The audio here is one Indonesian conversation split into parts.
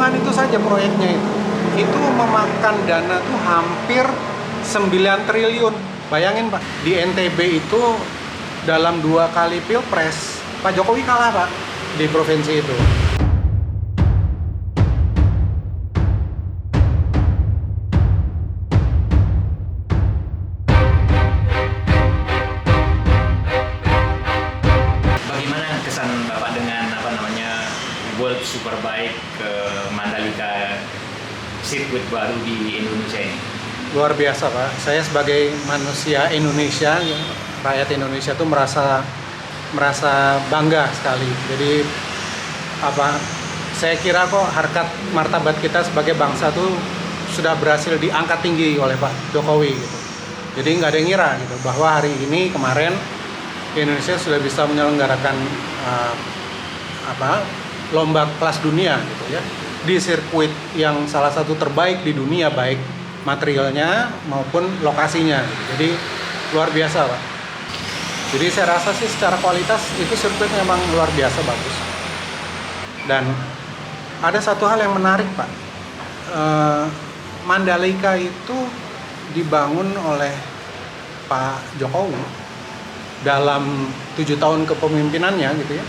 terowongan itu saja proyeknya itu memakan dana tuh hampir 9 triliun. Bayangin Pak, di NTB itu dalam 2 kali pilpres Pak Jokowi kalah Pak di provinsi itu. Bagaimana kesan Bapak dengan World Superbike ke Mandalika sirkuit baru di Indonesia ini? Luar biasa Pak. Saya sebagai manusia Indonesia, rakyat Indonesia tuh merasa bangga sekali. Jadi saya kira kok harkat martabat kita sebagai bangsa tuh sudah berhasil diangkat tinggi oleh Pak Jokowi gitu. Jadi nggak ada yang ngira gitu bahwa hari ini kemarin Indonesia sudah bisa menyelenggarakan lomba kelas dunia gitu ya, di sirkuit yang salah satu terbaik di dunia, baik materialnya maupun lokasinya. Jadi luar biasa Pak. Jadi saya rasa sih secara kualitas itu sirkuit memang luar biasa bagus. Dan ada satu hal yang menarik Pak, Mandalika itu dibangun oleh Pak Jokowi dalam 7 tahun kepemimpinannya gitu ya.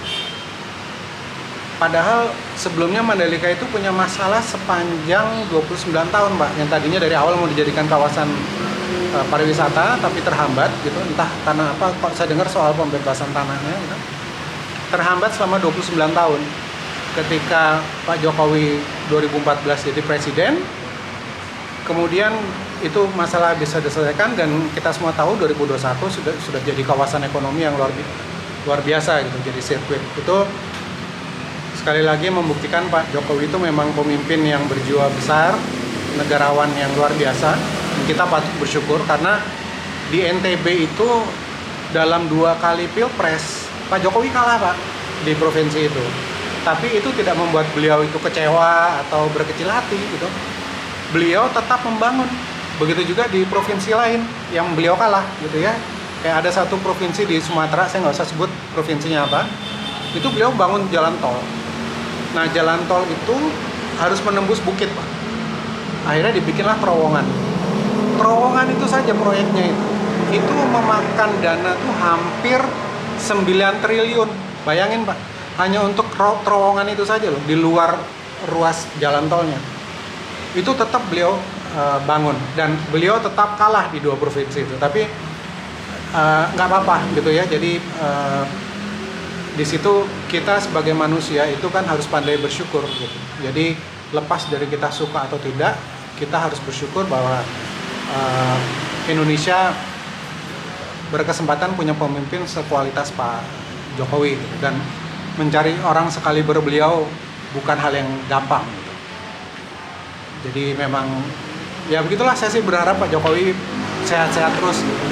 Padahal sebelumnya Mandalika itu punya masalah sepanjang 29 tahun Pak, yang tadinya dari awal mau dijadikan kawasan pariwisata tapi terhambat gitu, entah karena apa, kok saya dengar soal pembebasan tanahnya gitu. Terhambat selama 29 tahun. Ketika Pak Jokowi 2014 jadi presiden, kemudian itu masalah bisa diselesaikan dan kita semua tahu 2021 sudah jadi kawasan ekonomi yang luar biasa gitu, jadi sirkuit. Itu sekali lagi membuktikan Pak Jokowi itu memang pemimpin yang berjiwa besar, negarawan yang luar biasa. Kita patut bersyukur karena di NTB itu dalam 2 kali pilpres Pak Jokowi kalah Pak di provinsi itu. Tapi itu tidak membuat beliau itu kecewa atau berkecil hati gitu. Beliau tetap membangun. Begitu juga di provinsi lain yang beliau kalah gitu ya. Kayak ada satu provinsi di Sumatera, saya nggak usah sebut provinsinya apa, itu beliau bangun jalan tol. Nah, jalan tol itu harus menembus bukit Pak. Akhirnya dibikinlah terowongan. Terowongan itu saja proyeknya itu memakan dana tuh hampir 9 triliun. Bayangin Pak, hanya untuk terowongan itu saja loh, di luar ruas jalan tolnya. Itu tetap beliau bangun dan beliau tetap kalah di 2 provinsi itu. Tapi nggak apa-apa gitu ya. Jadi di situ kita sebagai manusia itu kan harus pandai bersyukur gitu. Jadi lepas dari kita suka atau tidak, kita harus bersyukur bahwa Indonesia berkesempatan punya pemimpin sekualitas Pak Jokowi gitu. Dan mencari orang sekaliber beliau bukan hal yang gampang gitu. Jadi memang ya begitulah, saya sih berharap Pak Jokowi sehat-sehat terus gitu.